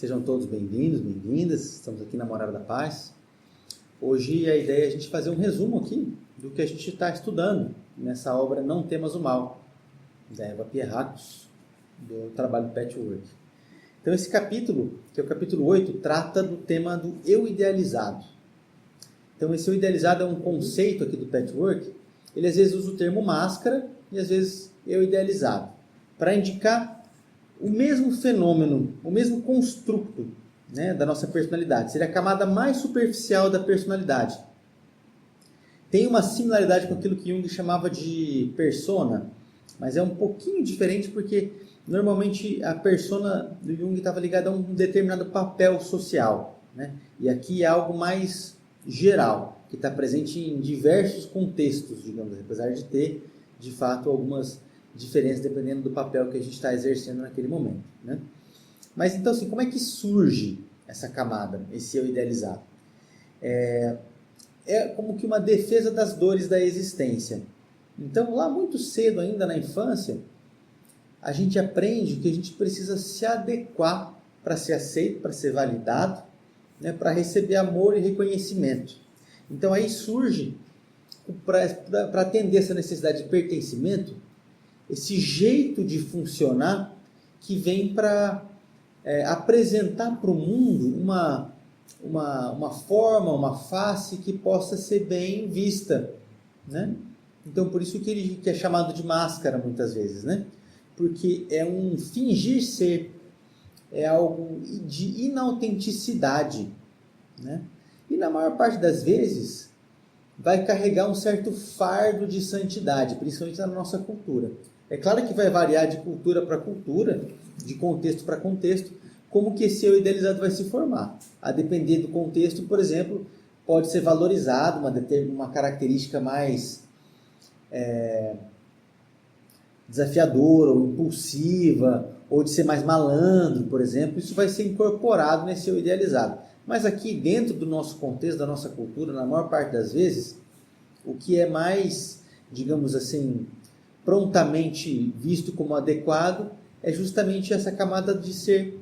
Sejam todos bem-vindos, bem-vindas. Estamos aqui na Morada da Paz. Hoje a ideia é a gente fazer um resumo aqui do que a gente está estudando nessa obra Não Temas o Mal, da Eva Pierrakos, do trabalho Patchwork. Então esse capítulo, que é o capítulo 8, trata do tema do eu idealizado. Então esse eu idealizado é um conceito aqui do Patchwork. Ele às vezes usa o termo máscara e às vezes eu idealizado, para indicar o mesmo fenômeno, o mesmo construto, né, da nossa personalidade. Seria a camada mais superficial da personalidade. Tem uma similaridade com aquilo que Jung chamava de persona, mas é um pouquinho diferente porque normalmente a persona do Jung estava ligada a um determinado papel social, né? E aqui é algo mais geral, que está presente em diversos contextos, digamos, apesar de ter, de fato, algumas diferenças dependendo do papel que a gente está exercendo naquele momento, né? Mas então, assim, como é que surge essa camada, esse eu idealizado? É como que uma defesa das dores da existência. Então, lá muito cedo ainda na infância, a gente aprende que a gente precisa se adequar para ser aceito, para ser validado, né, para receber amor e reconhecimento. Então, aí surge, para atender essa necessidade de pertencimento, esse jeito de funcionar que vem para apresentar para o mundo uma forma, uma face que possa ser bem vista, né? Então, por isso que é chamado de máscara muitas vezes, né? Porque é um fingir ser, é algo de inautenticidade, né? E na maior parte das vezes vai carregar um certo fardo de santidade, principalmente na nossa cultura. É claro que vai variar de cultura para cultura, de contexto para contexto, como que esse eu idealizado vai se formar. A depender do contexto, por exemplo, pode ser valorizado uma característica mais desafiadora ou impulsiva, ou de ser mais malandro, por exemplo. Isso vai ser incorporado nesse eu idealizado. Mas aqui, dentro do nosso contexto, da nossa cultura, na maior parte das vezes, o que é mais, digamos assim, prontamente visto como adequado é justamente essa camada de ser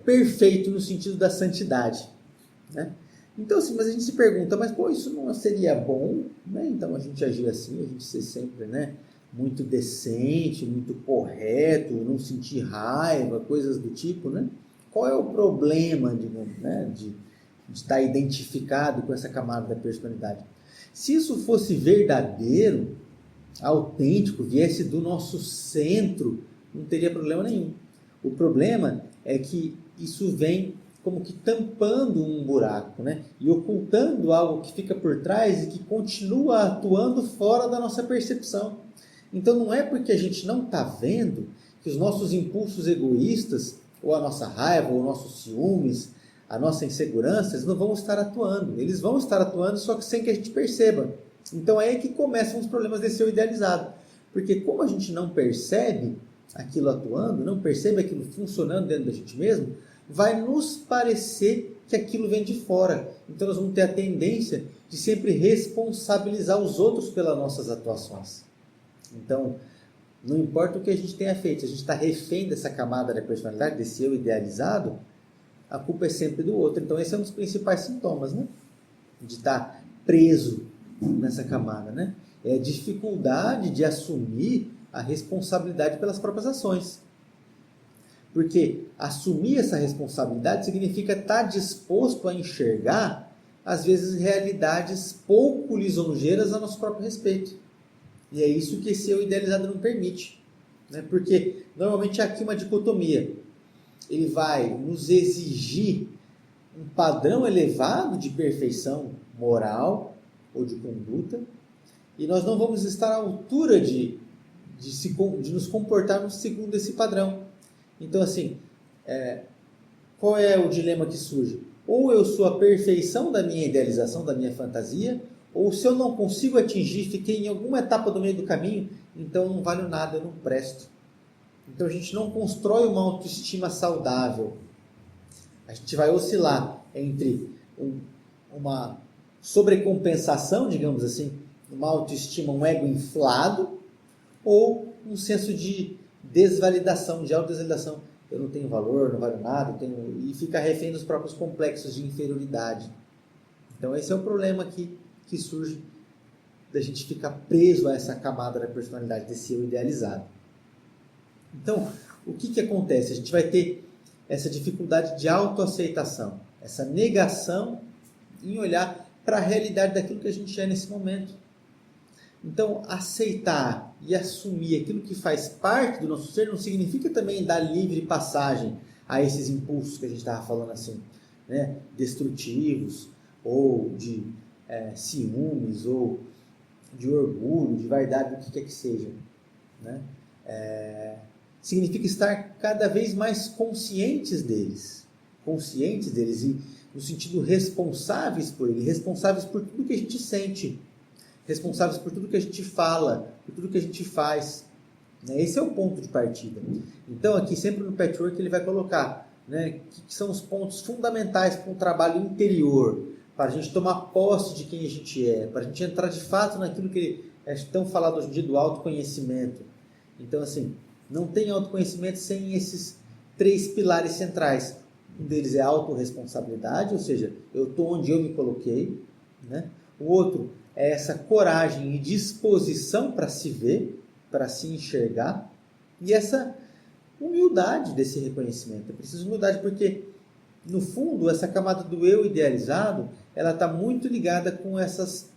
perfeito no sentido da santidade, né? Então, assim, mas a gente se pergunta, mas pô, isso não seria bom, né? Então a gente agir assim, a gente ser sempre, né, muito decente, muito correto, não sentir raiva, coisas do tipo, né? Qual é o problema, digamos, né, de estar identificado com essa camada da personalidade? Se isso fosse verdadeiro, autêntico, viesse do nosso centro, não teria problema nenhum. O problema é que isso vem como que tampando um buraco, né? E ocultando algo que fica por trás e que continua atuando fora da nossa percepção. Então não é porque a gente não está vendo que os nossos impulsos egoístas, ou a nossa raiva, ou nossos ciúmes, a nossa insegurança, eles não vão estar atuando. Eles vão estar atuando, só que sem que a gente perceba. Então é aí que começam os problemas desse eu idealizado. Porque como a gente não percebe aquilo atuando, não percebe aquilo funcionando dentro da gente mesmo, vai nos parecer que aquilo vem de fora. Então nós vamos ter a tendência de sempre responsabilizar os outros pelas nossas atuações. Então, não importa o que a gente tenha feito, se a gente está refém dessa camada da personalidade, desse eu idealizado, a culpa é sempre do outro. Então esse é um dos principais sintomas, né, de estar preso nessa camada, né? É a dificuldade de assumir a responsabilidade pelas próprias ações. Porque assumir essa responsabilidade significa estar disposto a enxergar, às vezes, realidades pouco lisonjeiras a nosso próprio respeito. E é isso que esse eu idealizado não permite, né? Porque normalmente há aqui uma dicotomia. Ele vai nos exigir um padrão elevado de perfeição moral ou de conduta, e nós não vamos estar à altura de nos comportarmos segundo esse padrão. Então, assim, qual é o dilema que surge? Ou eu sou a perfeição da minha idealização, da minha fantasia, ou se eu não consigo atingir, fiquei em alguma etapa do meio do caminho, então não valho nada, eu não presto. Então a gente não constrói uma autoestima saudável. A gente vai oscilar entre uma sobrecompensação, digamos assim, uma autoestima, um ego inflado, ou um senso de desvalidação, de autodesvalidação. eu não tenho valor, não valho nada, e fica refém dos próprios complexos de inferioridade. Então esse é o problema que surge da gente ficar preso a essa camada da personalidade, desse eu idealizado. Então, o que acontece? A gente vai ter essa dificuldade de autoaceitação, essa negação em olhar para a realidade daquilo que a gente é nesse momento. Então, aceitar e assumir aquilo que faz parte do nosso ser não significa também dar livre passagem a esses impulsos que a gente estava falando assim, né? Destrutivos, ou de ciúmes, ou de orgulho, de vaidade, o que quer que seja. Né? Significa estar cada vez mais conscientes deles e no sentido responsáveis por ele, responsáveis por tudo que a gente sente, responsáveis por tudo que a gente fala, por tudo que a gente faz. Esse é o ponto de partida. Então aqui sempre no Patchwork ele vai colocar, né, que são os pontos fundamentais para um trabalho interior, para a gente tomar posse de quem a gente é, para a gente entrar de fato naquilo que é tão falado hoje em dia do autoconhecimento. Então assim, não tem autoconhecimento sem esses 3 pilares centrais. Um deles é a autorresponsabilidade, ou seja, eu estou onde eu me coloquei. Né? O outro é essa coragem e disposição para se ver, para se enxergar. E essa humildade desse reconhecimento. É preciso humildade porque, no fundo, essa camada do eu idealizado, ela está muito ligada com essas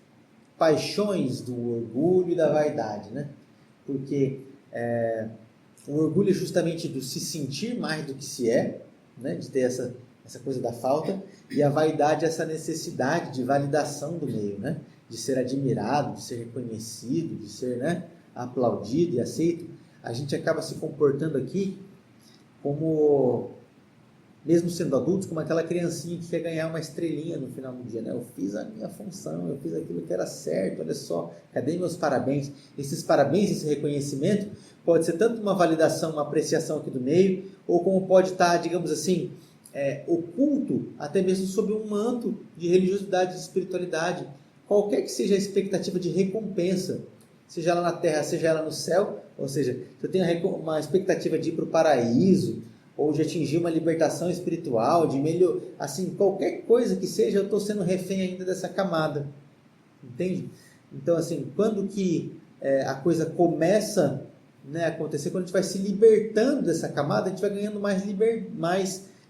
paixões do orgulho e da vaidade. Né? Porque o orgulho é justamente do se sentir mais do que se é, né? De ter essa coisa da falta, e a vaidade é essa necessidade de validação do meio, né? De ser admirado, de ser reconhecido, de ser, né, aplaudido e aceito. A gente acaba se comportando aqui como, mesmo sendo adultos, como aquela criancinha que quer ganhar uma estrelinha no final do dia. Né? Eu fiz a minha função, eu fiz aquilo que era certo, olha só, cadê meus parabéns? Esses parabéns, esse reconhecimento, pode ser tanto uma validação, uma apreciação aqui do meio, ou como pode estar, digamos assim, oculto, até mesmo sob um manto de religiosidade, de espiritualidade. Qualquer que seja a expectativa de recompensa, seja ela na terra, seja ela no céu, ou seja, se eu tenho uma expectativa de ir para o paraíso, ou de atingir uma libertação espiritual, de melhor, assim, qualquer coisa que seja, eu estou sendo refém ainda dessa camada, entende? Então, assim, quando que a coisa começa, né, a acontecer, quando a gente vai se libertando dessa camada, a gente vai ganhando mais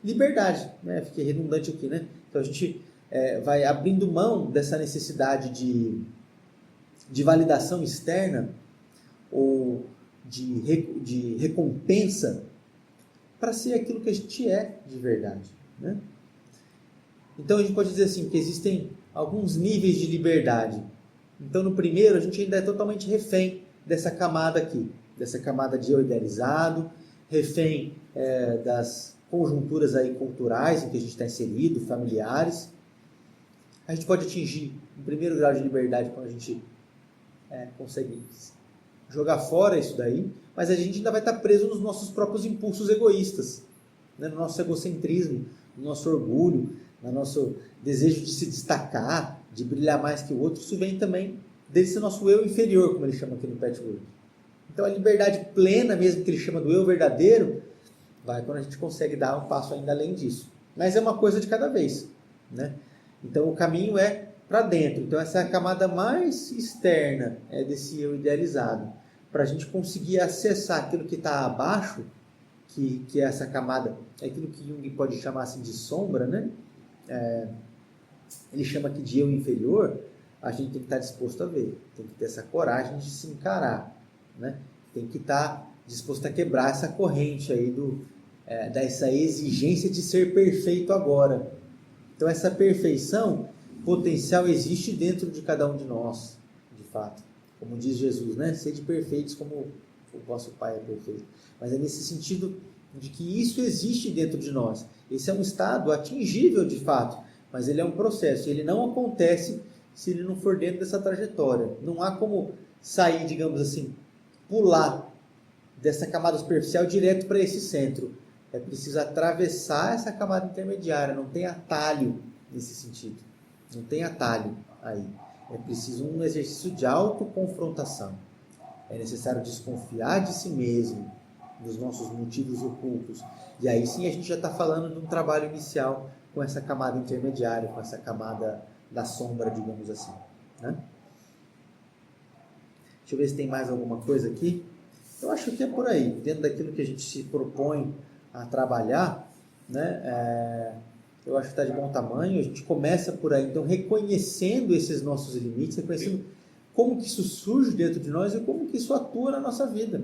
liberdade, né? Fiquei redundante aqui, né? Então a gente vai abrindo mão dessa necessidade de validação externa ou de recompensa para ser aquilo que a gente é de verdade, né? Então a gente pode dizer assim, que existem alguns níveis de liberdade. Então no primeiro a gente ainda é totalmente refém dessa camada aqui, dessa camada de eu idealizado, refém das conjunturas aí culturais em que a gente está inserido, familiares. A gente pode atingir um primeiro grau de liberdade quando a gente consegue jogar fora isso daí, mas a gente ainda vai estar preso nos nossos próprios impulsos egoístas, né? No nosso egocentrismo, no nosso orgulho, no nosso desejo de se destacar, de brilhar mais que o outro. Isso vem também desse nosso eu inferior, como ele chama aqui no Patchwork. Então a liberdade plena, mesmo que ele chama do eu verdadeiro, vai quando a gente consegue dar um passo ainda além disso. Mas é uma coisa de cada vez, né? Então o caminho é para dentro. Então essa é a camada mais externa desse eu idealizado. Para a gente conseguir acessar aquilo que está abaixo, que é essa camada, é aquilo que Jung pode chamar assim de sombra, né? Ele chama aqui de eu inferior. A gente tem que estar disposto a ver, tem que ter essa coragem de se encarar, né? Tem que estar disposto a quebrar essa corrente aí dessa exigência de ser perfeito agora. Então essa perfeição potencial existe dentro de cada um de nós, de fato. Como diz Jesus, né? Sede perfeitos como o vosso Pai é perfeito. Mas é nesse sentido de que isso existe dentro de nós. Esse é um estado atingível de fato, mas ele é um processo. Ele não acontece se ele não for dentro dessa trajetória. Não há como sair, digamos assim, pular dessa camada superficial direto para esse centro. É preciso atravessar essa camada intermediária. Não tem atalho nesse sentido. Não tem atalho aí. É preciso um exercício de autoconfrontação. É necessário desconfiar de si mesmo. dos nossos motivos ocultos. E aí sim a gente já está falando de um trabalho inicial com essa camada intermediária, com essa camada da sombra, digamos assim, né? Deixa eu ver se tem mais alguma coisa aqui. Eu acho que é por aí, dentro daquilo que a gente se propõe a trabalhar, né? Eu acho que está de bom tamanho. A gente começa por aí, então, reconhecendo esses nossos limites, reconhecendo como que isso surge dentro de nós e como que isso atua na nossa vida.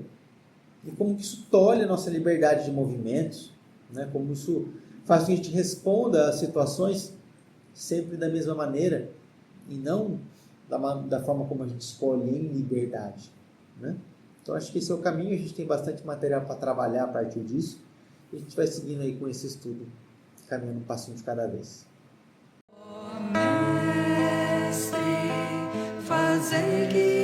E como que isso tolhe a nossa liberdade de movimentos, né? Como isso faz com que a gente responda às situações sempre da mesma maneira e não da forma como a gente escolhe em liberdade, né? Então, acho que esse é o caminho. A gente tem bastante material para trabalhar a partir disso. E a gente vai seguindo aí com esse estudo, caminhando um passinho de cada vez. Ó Mestre, fazei que